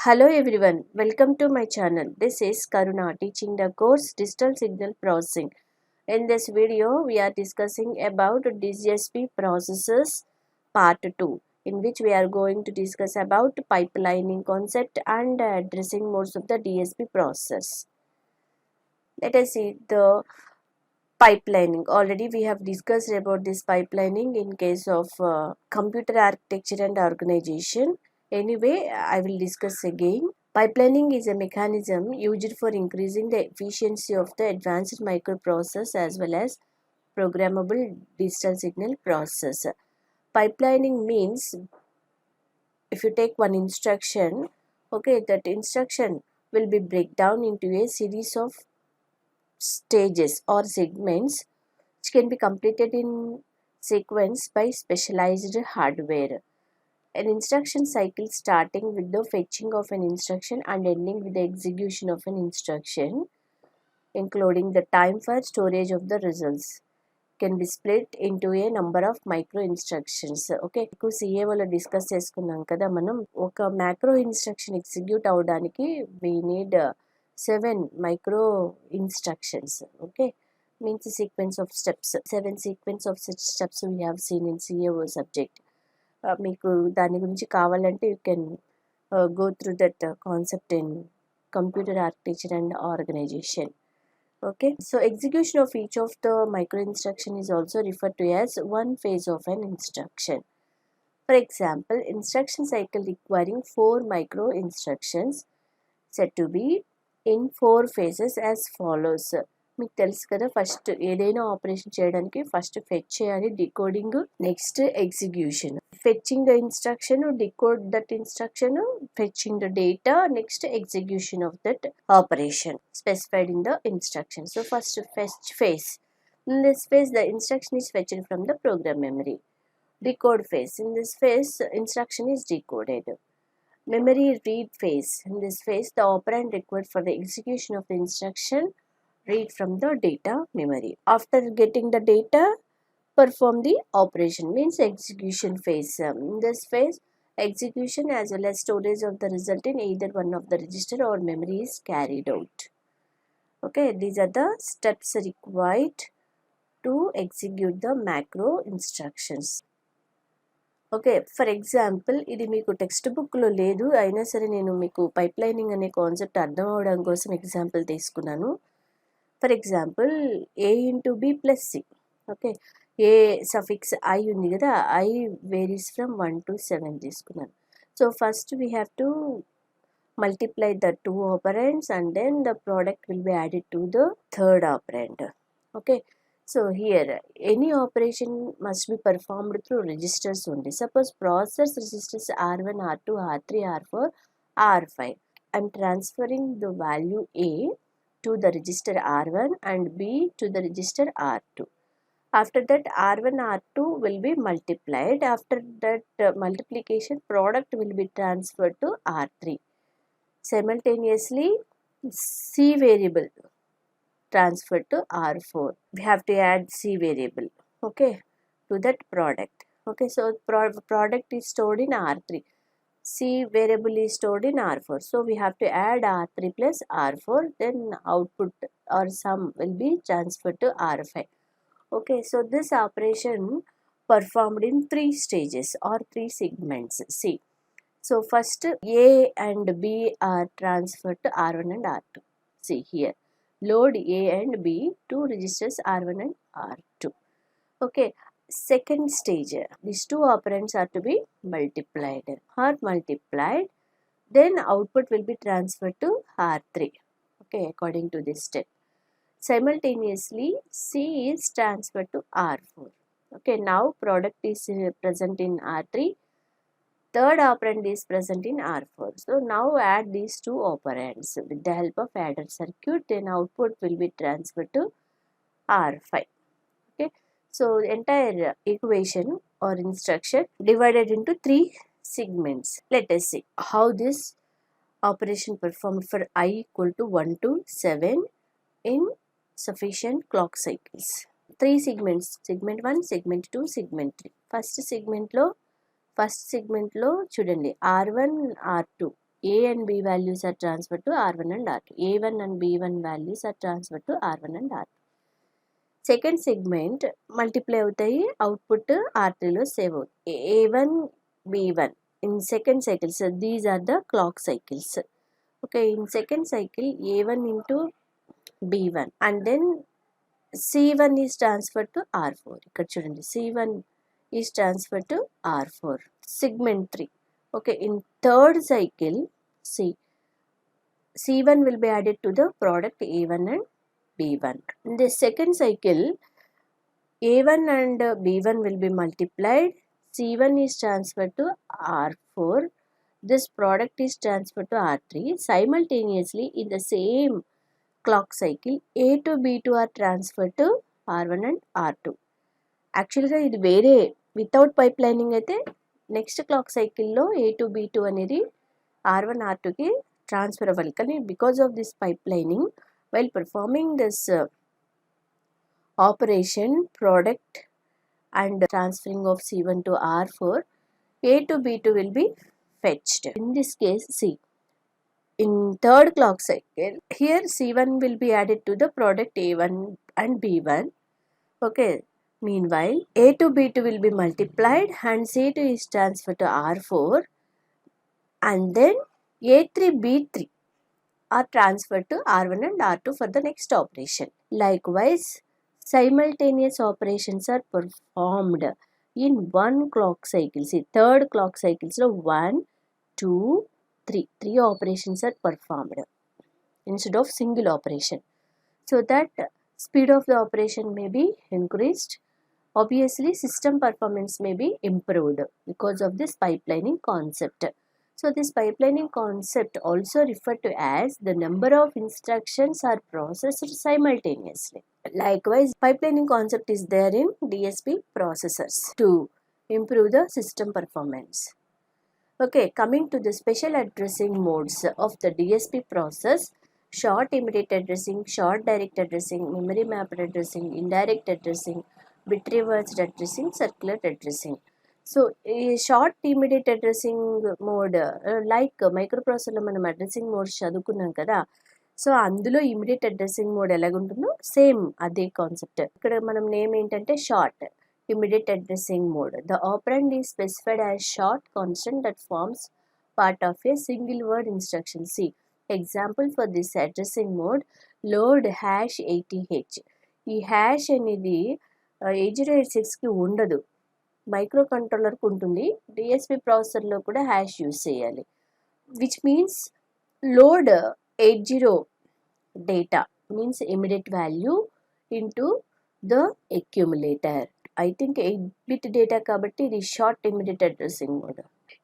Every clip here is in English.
Hello everyone, welcome to my channel. This is Karuna teaching the course Digital Signal Processing. In this video, we are discussing about DSP processes part 2, in which we are going to discuss about pipelining concept and addressing modes of the DSP process. Let us see the pipelining. Already we have discussed about this pipelining in case of computer architecture and organization. Anyway, I will discuss again. Pipelining is a mechanism used for increasing the efficiency of the advanced microprocessor as well as programmable digital signal processor. Pipelining means if you take one instruction, okay, that instruction will be break down into a series of stages or segments which can be completed in sequence by specialized hardware. An instruction cycle starting with the fetching of an instruction and ending with the execution of an instruction, including the time for storage of the results, can be split into a number of micro instructions. Okay ఇప్పుడు సిఏఓలో discuss చేసుకున్నాం కదా మనం ఒక macro instruction execute అవడానికి we need 7 micro instructions. Okay, means a sequence of steps, 7 sequence of such steps we have seen in CAO subject. మీకు దాని గురించి కావాలంటే you can go through that concept in computer architecture and organization. Okay, so execution of each of the micro instruction is also referred to as one phase of an instruction. For example, instruction cycle requiring 4 micro instructions said to be in 4 phases as follows. మీకు తెలుసు కదా, first ఏదైనా operation చేయడానికి first fetch చేయాలి, decoding, next execution. Fetching the instruction, decode that instruction, fetching the data, next execution of that operation specified in the instruction. So first fetch phase. In this phase, the instruction is fetched from the program memory. Decode phase. In this phase, instruction is decoded. Memory read phase. In this phase, the operand required for the execution of the instruction read from the data memory. After getting the data, perform the operation, means execution phase. In this phase, execution as well as storage of the result in either one of the register or memory is carried out. Okay, these are the steps required to execute the macro instructions. Okay, for example ఇది మీకు text బుక్లో లేదు, అయినా సరే నేను మీకు pipelining అనే concept అర్థం అవడం కోసం ఎగ్జాంపుల్ తీసుకున్నాను. For example A into B plus C. Okay, A suffix I ఉంది కదా, ఐ వేరీస్ ఫ్రమ్ 1 to 7 తీసుకున్నాను. So first we have to multiply the 2 operands and then the product will be added to the third operand. Okay, so here any operation must be performed through registers only. Suppose process registers R1, R2, R3, R4, R5. I am transferring the value A to the register R1 and B to the register R2. After that, R1, R2 will be multiplied. After that multiplication, product will be transferred to R3. Simultaneously, C variable transferred to R4. We have to add C variable, okay, to that product. Okay, so product is stored in R3. C variable is stored in R4. So we have to add R3 plus R4. Then output or sum will be transferred to R5. Okay, so this operation performed in 3 stages or 3 segments. See. So first A and B are transferred to R1 and R2. See here, load A and B, 2 registers R1 and R2. Okay, second stage, these 2 operands are to be multiplied. Then output will be transferred to R3. Okay, according to this step. Simultaneously, C is transferred to R4. Okay, now product is present in R3. Third operand is present in R4. So now add these 2 operands with the help of adder circuit. Then output will be transferred to R5. Okay, so entire equation or instruction divided into 3 segments. Let us see how this operation performed for I equal to 1 to 7 in sufficient clock cycles. 3 segments: segment 1, segment 2, segment 3. First సెగ్మెంట్లో చూడండి R1, R2 A and B values are transferred to R1 and R2. A1 and B1 values are transferred to R1 and R2. Second segment multiply అవుతాయి, output R3 లో save అవుతుంది. A1 B1 in second cycle. So these are the clock cycles. Okay, in second cycle A1 into B1 and then C1 is transferred to R4. ఇక్కడ చూడండి, C1 is transferred to R4. Segment 3. Okay, in third cycle, C1 will be added to the product A1 and B1. In the second cycle, A1 and B1 will be multiplied. C1 is transferred to R4. This product is transferred to R3. Simultaneously, in the same clock cycle, A to B2 are transferred to R1 and R2. యాక్చువల్గా ఇది వేరే without pipe lining అయితే next clock సైకిల్లో A to B2 అనేది R1 R2కి transfer అవ్వాలి. కానీ because of this pipe lining, while performing this operation product and transferring of C1 to R4, A to B2 will be fetched. In this case, see, in third clock cycle, here C1 will be added to the product A1 and B1. Okay, meanwhile A to B2 will be multiplied and C2 is transferred to R4 and then A3 B3 are transferred to R1 and R2 for the next operation. Likewise, simultaneous operations are performed in one clock cycle. See, third clock cycle, so 1, 2, 3. 3 operations are performed instead of single operation. So that speed of the operation may be increased. Obviously, system performance may be improved because of this pipelining concept. So this pipelining concept also referred to as the number of instructions are processed simultaneously. Likewise, pipelining concept is there in DSP processors to improve the system performance. Okay, coming to the special addressing modes of the DSP process: short immediate addressing, short direct addressing, memory mapped addressing, indirect addressing, bit reversed addressing, circular addressing. So ఈ short immediate addressing mode like మైక్రోప్రాసెసర్లో మనం addressing mode చదువుకున్నాం కదా. So అందులో immediate addressing mode ఎలాగుంటుందో same అదే concept. ఇక్కడ మనం నేమ్ ఏంటంటే short immediate addressing mode. The operand is specified as short constant that forms part of a single word instruction. See, example for this addressing mode: load #80H. ఈ hash అనేది 8086కి ఉండదు, micro కంట్రోలర్కి ఉంటుంది. DSP ప్రాసెసర్లో కూడా hash use చేయాలి. Which means load 80 data means immediate value into the accumulator. I think 8-bit data kabatti it is short immediate addressing mode.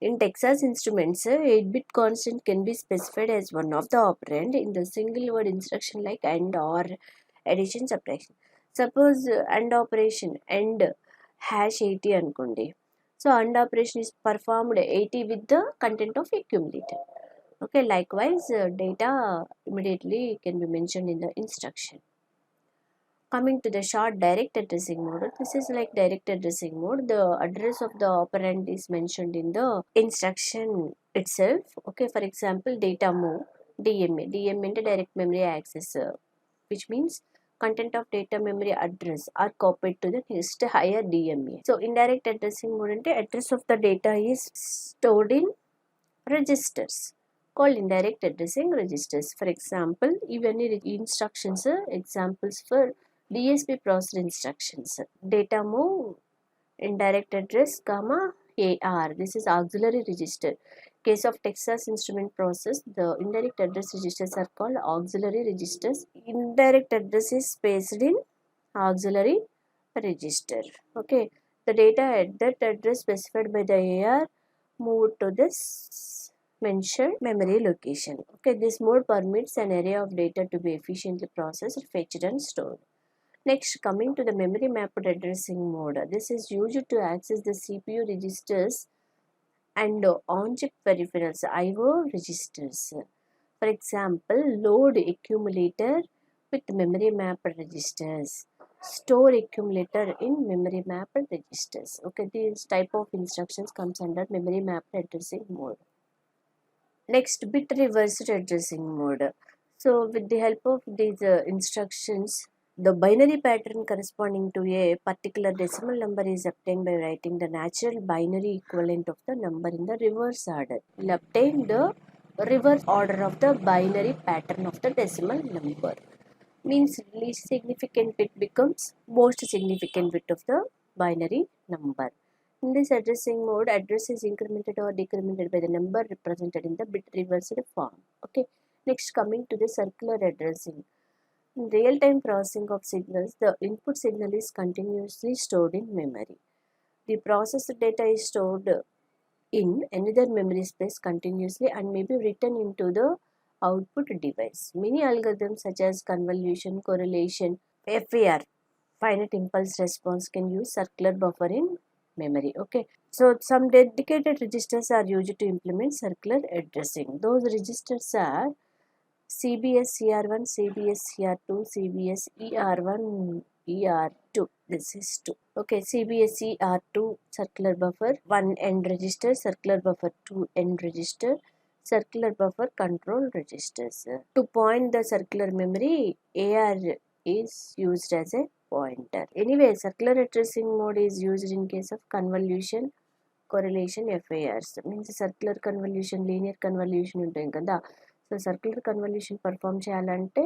In Texas Instruments, 8-bit constant can be specified as one of the operand in the single word instruction like AND, OR, addition, subtraction. Suppose AND operation, AND #80 anukondi. So AND operation is performed 80 with the content of accumulator. Okay, likewise data immediately can be mentioned in the instruction. Coming to the short direct addressing mode, this is like direct addressing mode. The address of the operand is mentioned in the instruction itself. Okay, for example, data move DMA. DMA into direct memory access, which means content of data memory address are copied to the next higher DMA. So indirect addressing mode ante address of the data is stored in registers called indirect addressing registers. For example, even instructions, examples for DSP processor instructions: data move indirect address comma AR. This is auxiliary register. Case of Texas Instrument process, the indirect address registers are called auxiliary registers. Indirect address is spaced in auxiliary register. Okay, the data at that address specified by the AR moved to this mentioned memory location. Okay, this mode permits an array of data to be efficiently processed, fetched and stored. Next, coming to the memory mapped addressing mode. This is used to access the CPU registers and on-chip peripherals, IO registers. For example, load accumulator with memory mapped registers, store accumulator in memory mapped registers. Okay, this type of instructions comes under memory mapped addressing mode. Next, bit reversed addressing mode. So with the help of these instructions, the binary pattern corresponding to a particular decimal number is obtained by writing the natural binary equivalent of the number in the reverse order. We'll obtain the reverse order of the binary pattern of the decimal number. Means least significant bit becomes most significant bit of the binary number. In this addressing mode, address is incremented or decremented by the number represented in the bit reversed form. Okay. Next, coming to the circular addressing. In real-time processing of signals, the input signal is continuously stored in memory. The processed data is stored in another memory space continuously and may be written into the output device. Many algorithms such as convolution, correlation, FAR, finite impulse response, can use circular buffer in memory. Okay, so some dedicated registers are used to implement circular addressing. Those registers are CBS CR1, CBS CR2, CBS ER1, ER2. This is 2. Okay, CBS ER2 circular buffer 1 end register, circular buffer 2 end register, circular buffer control registers. To point the circular memory, AR is used as a pointer. Anyway, circular addressing mode is used in case of convolution, correlation, FARs. Means circular convolution, linear convolution ఉంటాయి కదా. So circular convolution perform చేయాలంటే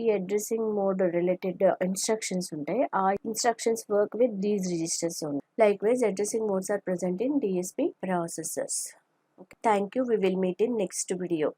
ఈ addressing mode related instructions ఉంటాయి. ఆ instructions work with these registers only. Likewise addressing modes are present in DSP processors. Okay. Thank you. We will meet in next video.